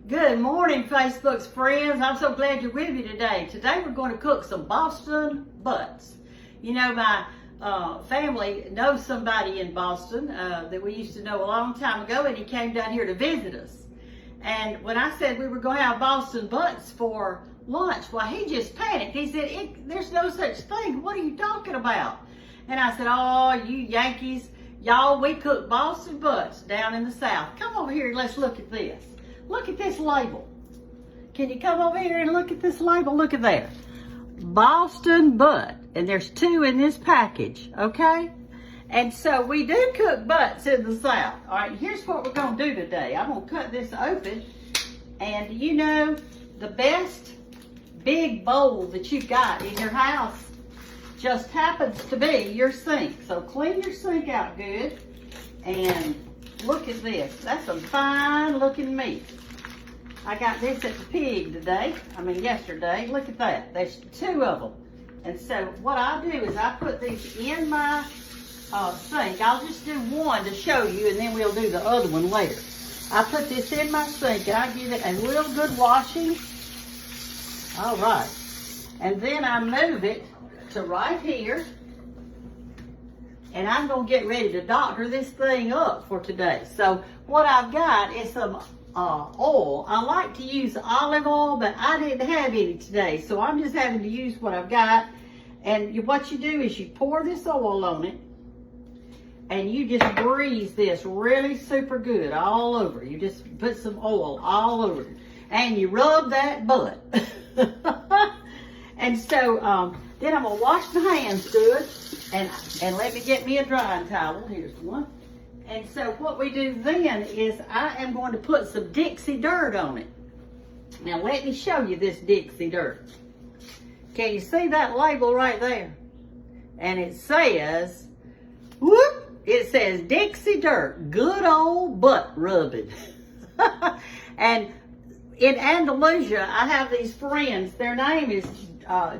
Good morning, Facebook's friends. I'm so glad you're with me today. Today we're going to cook some Boston butts. You know, my family knows somebody in Boston that we used to know a long time ago, and he came down here to visit us. And when I said we were going to have Boston butts for lunch, well, he just panicked. He said, there's no such thing. What are you talking about? And I said, oh, you Yankees, y'all, we cook Boston butts down in the South. Come over here and let's look at this. Look at this label. Can you come over here and look at this label? Look at there. Boston butt. And there's 2 in this package, okay? And so we do cook butts in the South. All right, here's what we're going to do today. I'm going to cut this open. And you know, the best big bowl that you've got in your house just happens to be your sink. So clean your sink out good. And look at this. That's some fine looking meat. I got this at the pig yesterday. Look at that. There's 2 of them. And so what I do is I put these in my sink. I'll just do one to show you, and then we'll do the other one later. I put this in my sink and I give it a real good washing. All right. And then I move it to right here. And I'm going to get ready to doctor this thing up for today. So what I've got is some oil. I like to use olive oil, but I didn't have any today. So I'm just having to use what I've got. And what you do is you pour this oil on it. And you just grease this really super good all over. You just put some oil all over it. And you rub that butt. And so then I'm going to wash my hands good. And let me get me a drying towel. Here's one. And so what we do then is I am going to put some DIXIE dirt on it. Now let me show you this DIXIE dirt. Can you see that label right there? And it says, whoop, it says DIXIE dirt, good old butt rubbing. And in Andalusia, I have these friends. Their name is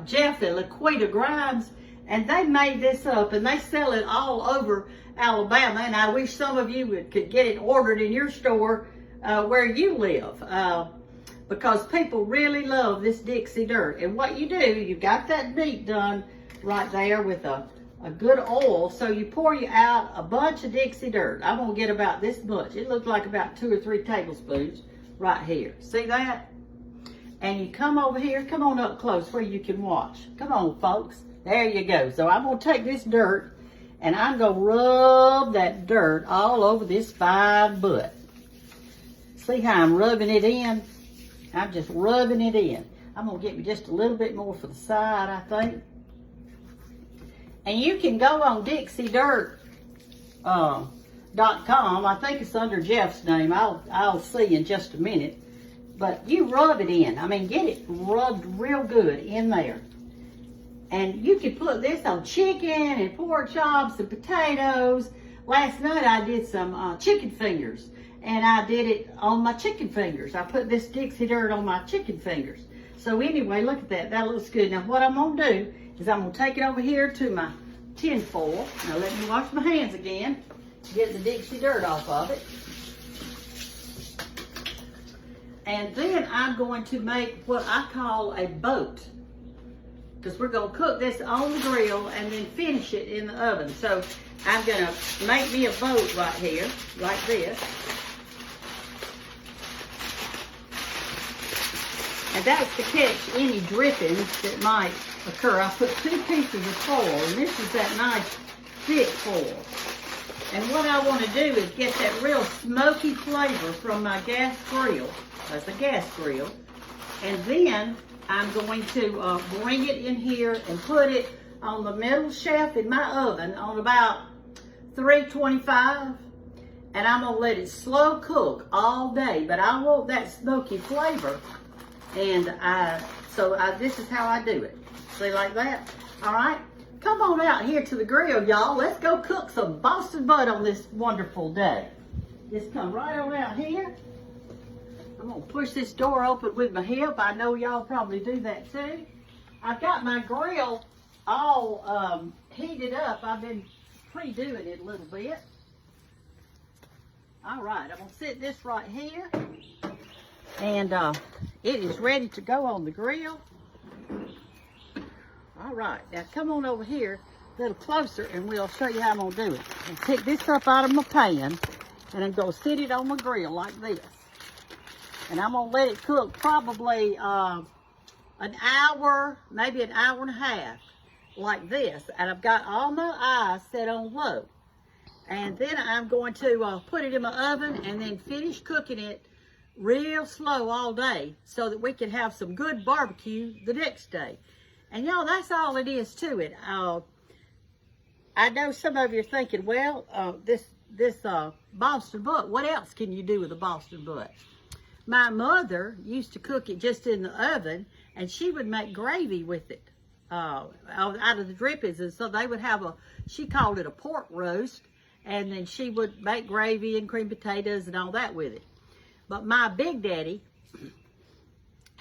Jeff and Laquita Grimes. And they made this up, and they sell it all over Alabama. And I wish some of you could get it ordered in your store where you live, because people really love this DIXIE dirt. And what you do, you've got that meat done right there with a good oil. So you pour you out a bunch of DIXIE dirt. I'm gonna get about this much. It looks like about 2 or 3 tablespoons right here. See that? And you come over here, come on up close where you can watch. Come on, folks. There you go. So I'm going to take this dirt and I'm going to rub that dirt all over this fine butt. See how I'm rubbing it in? I'm just rubbing it in. I'm going to get me just a little bit more for the side, I think. And you can go on DIXIEDirt.com. I think it's under Jeff's name. I'll see in just a minute. But you rub it in. I mean, get it rubbed real good in there. And you can put this on chicken and pork chops and potatoes. Last night I did some chicken fingers. And I did it on my chicken fingers. I put this DIXIE dirt on my chicken fingers. So anyway, look at that. That looks good. Now what I'm going to do is I'm going to take it over here to my tin foil. Now let me wash my hands again to get the DIXIE dirt off of it. And then I'm going to make what I call a boat. Because we're going to cook this on the grill and then finish it in the oven. So I'm going to make me a boat right here, like this. And that's to catch any drippings that might occur. I put 2 pieces of foil, and this is that nice thick foil. And what I want to do is get that real smoky flavor from my gas grill. That's a gas grill. And then I'm going to bring it in here and put it on the middle shelf in my oven on about 325. And I'm going to let it slow cook all day. But I want that smoky flavor. And this is how I do it. See, like that? All right. Come on out here to the grill, y'all. Let's go cook some Boston butt on this wonderful day. Just come right on out here. I'm going to push this door open with my hip. I know y'all probably do that too. I've got my grill all heated up. I've been pre-doing it a little bit. All right, I'm going to set this right here. And it is ready to go on the grill. All right, now come on over here a little closer and we'll show you how I'm gonna do it. And pick this up out of my pan and I'm gonna sit it on my grill like this. And I'm gonna let it cook probably an hour, maybe an hour and a half, like this. And I've got all my eyes set on low. And then I'm going to put it in my oven and then finish cooking it real slow all day so that we can have some good barbecue the next day. And y'all, that's all it is to it. I know some of you are thinking, well, this Boston butt, what else can you do with a Boston butt? My mother used to cook it just in the oven, and she would make gravy with it out of the drippings. And so they would have she called it a pork roast, and then she would make gravy and cream potatoes and all that with it. But my big daddy,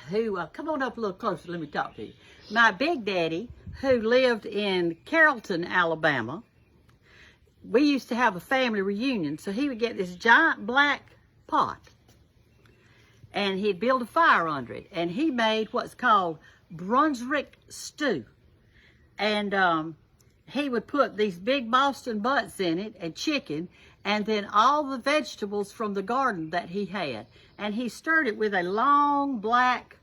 who, come on up a little closer, let me talk to you. My big daddy, who lived in Carrollton, Alabama, we used to have a family reunion, so he would get this giant black pot, and he'd build a fire under it, and he made what's called Brunswick stew. And he would put these big Boston butts in it, and chicken, and then all the vegetables from the garden that he had. And he stirred it with a long black,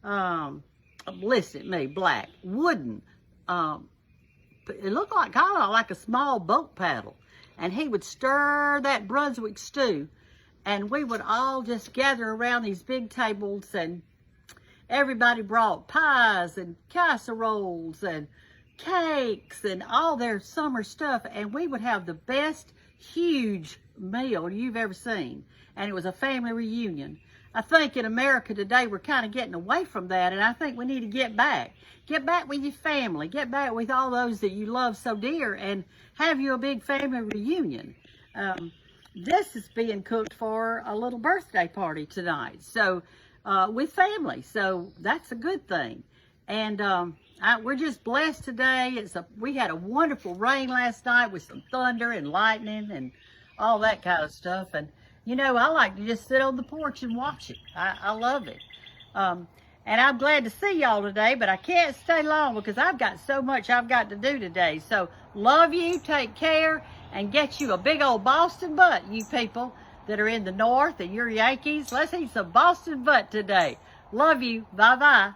listen at me, black, wooden, it looked like kind of like a small boat paddle. And he would stir that Brunswick stew, and we would all just gather around these big tables, and everybody brought pies and casseroles and cakes and all their summer stuff, and we would have the best huge meal you've ever seen. And it was a family reunion. I think in America today we're kind of getting away from that, and I think we need to get back. Get back with your family. Get back with all those that you love so dear, and have you a big family reunion. This is being cooked for a little birthday party tonight, so with family. So that's a good thing. And we're just blessed today. We had a wonderful rain last night with some thunder and lightning and all that kind of stuff. And you know, I like to just sit on the porch and watch it. I love it. And I'm glad to see y'all today, but I can't stay long because I've got so much I've got to do today. So love you, take care, and get you a big old Boston butt, you people that are in the north and you're Yankees. Let's eat some Boston butt today. Love you. Bye-bye.